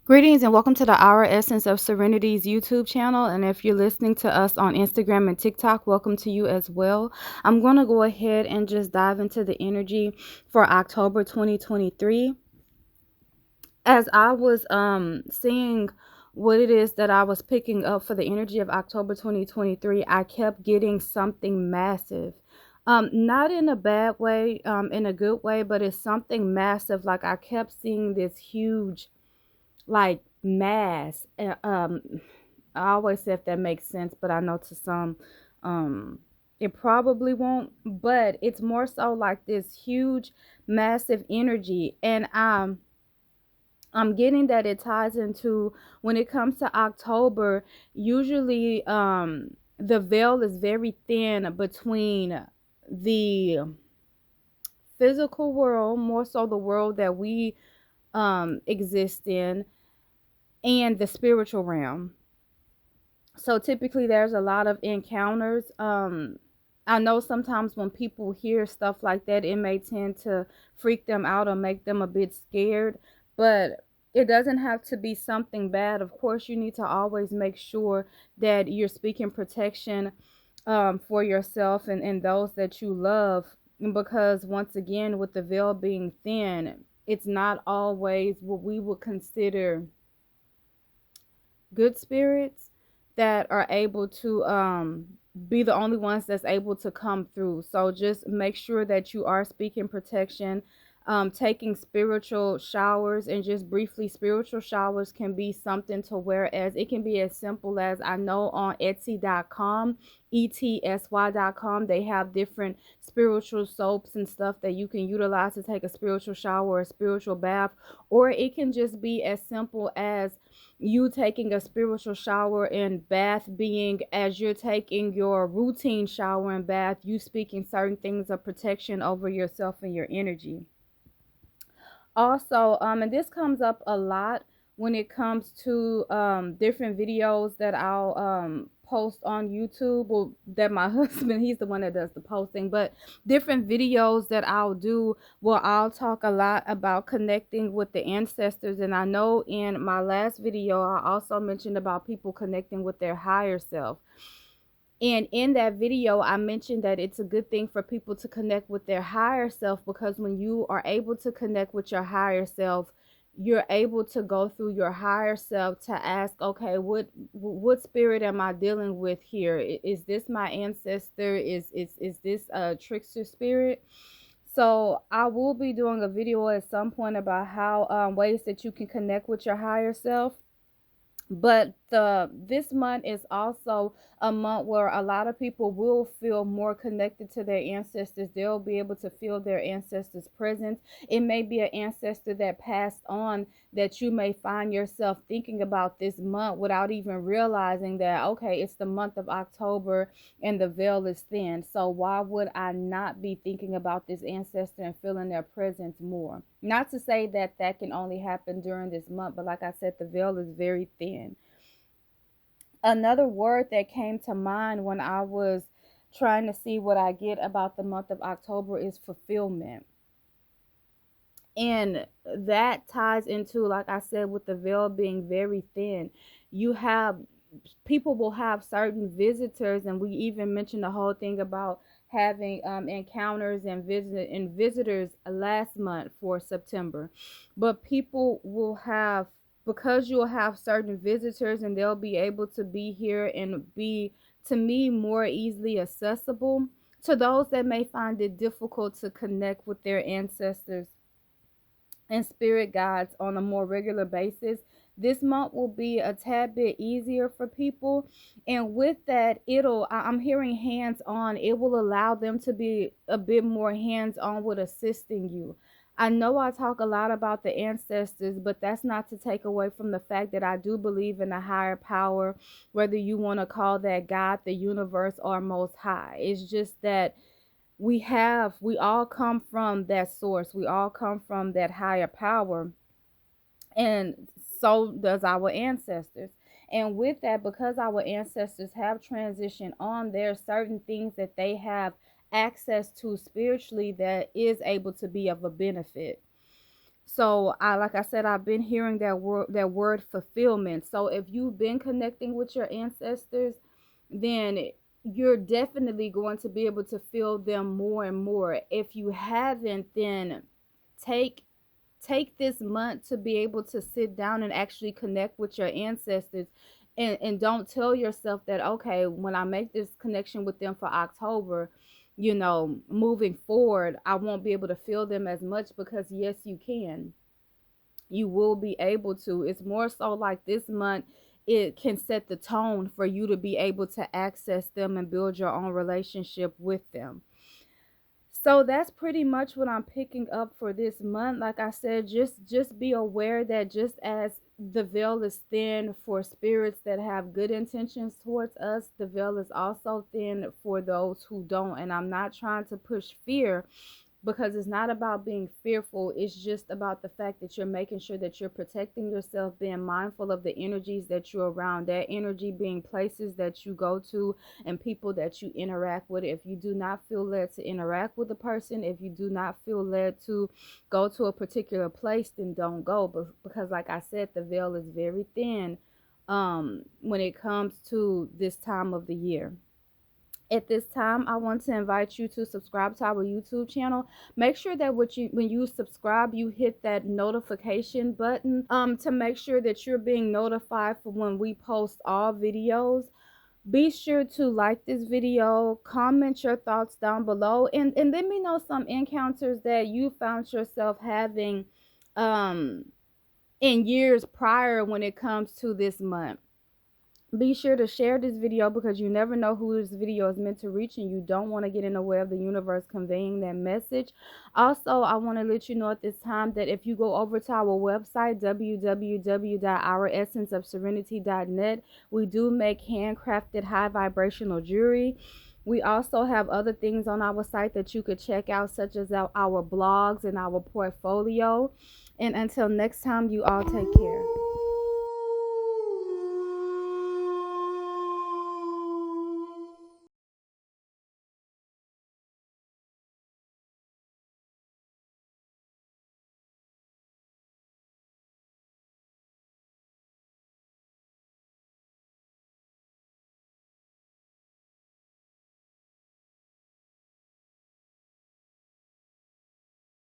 Greetings and welcome to the Our Essence of Serenity's YouTube channel. And if you're listening to us on Instagram and TikTok, welcome to you as well. I'm going to go ahead and just dive into the energy for October 2023. As I was seeing what it is that I was picking up for the energy of October 2023, I kept getting something massive. Not in a bad way, in a good way, but it's something massive. Like I kept seeing this huge like mass. I always say if that makes sense, but I know to some, um, it probably won't. But it's more so like this huge, massive energy, and I'm getting that it ties into when it comes to October. Usually, the veil is very thin between the physical world, more so the world that we exist in, and the spiritual realm. So typically there's a lot of encounters. I know sometimes when people hear stuff like that, it may tend to freak them out or make them a bit scared, but it doesn't have to be something bad. Of course, you need to always make sure that you're speaking protection for yourself and those that you love, because once again, with the veil being thin, it's not always what we would consider good spirits that are able to be the only ones that's able to come through. So just make sure that you are speaking protection, taking spiritual showers. And just briefly, spiritual showers can be something to where as it can be as simple as, I know on etsy.com, etsy.com, they have different spiritual soaps and stuff that you can utilize to take a spiritual shower or a spiritual bath. Or it can just be as simple as you taking a spiritual shower and bath being, as you're taking your routine shower and bath, you speaking certain things of protection over yourself and your energy. Also, and this comes up a lot when it comes to different videos that I'll post on YouTube. Well, that my husband, he's the one that does the posting, but different videos that I'll do where I'll talk a lot about connecting with the ancestors. And I know in my last video I also mentioned about people connecting with their higher self. And in that video, I mentioned that it's a good thing for people to connect with their higher self, because when you are able to connect with your higher self, you're able to go through your higher self to ask, okay, what spirit am I dealing with here? Is this my ancestor? Is this a trickster spirit? So I will be doing a video at some point about how ways that you can connect with your higher self. But this month is also a month where a lot of people will feel more connected to their ancestors. They'll be able to feel their ancestors' presence. It may be an ancestor that passed on that you may find yourself thinking about this month without even realizing that, okay, it's the month of October and the veil is thin. So why would I not be thinking about this ancestor and feeling their presence more? Not to say that that can only happen during this month, but like I said, the veil is very thin. Another word that came to mind when I was trying to see what I get about the month of October is fulfillment. And that ties into, like I said, with the veil being very thin. You have people will have certain visitors, and we even mentioned the whole thing about having encounters and visitors last month for September. But people will have, because you'll have certain visitors and they'll be able to be here and be, to me, more easily accessible to those that may find it difficult to connect with their ancestors and spirit guides on a more regular basis. This month will be a tad bit easier for people. And with that, I'm hearing hands on. It will allow them to be a bit more hands on with assisting you. I know I talk a lot about the ancestors, but that's not to take away from the fact that I do believe in a higher power, whether you want to call that God, the universe, or most high. It's just that we all come from that source. We all come from that higher power, and so does our ancestors. And with that, because our ancestors have transitioned on, there are certain things that they have access to spiritually that is able to be of a benefit. So like I said, I've been hearing that word fulfillment. So if you've been connecting with your ancestors, then you're definitely going to be able to feel them more and more. If you haven't, then take take this month to be able to sit down and actually connect with your ancestors, and don't tell yourself that, okay, when I make this connection with them for October, moving forward, I won't be able to feel them as much, because yes, you will be able to. It's more so like this month, it can set the tone for you to be able to access them and build your own relationship with them. So that's pretty much what I'm picking up for this month. Like I said, just be aware that just as the veil is thin for spirits that have good intentions towards us, the veil is also thin for those who don't. And I'm not trying to push fear, because it's not about being fearful. It's just about the fact that you're making sure that you're protecting yourself, being mindful of the energies that you're around, that energy being places that you go to and people that you interact with. If you do not feel led to interact with a person, if you do not feel led to go to a particular place, then don't go. But because like I said, the veil is very thin when it comes to this time of the year. At this time, I want to invite you to subscribe to our YouTube channel. Make sure that when you subscribe, you hit that notification button to make sure that you're being notified for when we post all videos. Be sure to like this video, comment your thoughts down below, and let me know some encounters that you found yourself having um in years prior when it comes to this month. Be sure to share this video, because you never know who this video is meant to reach, and you don't want to get in the way of the universe conveying that message. Also, I want to let you know at this time that if you go over to our website, www.ouressenceofserenity.net, we do make handcrafted high vibrational jewelry. We also have other things on our site that you could check out, such as our blogs and our portfolio. And until next time, you all take care.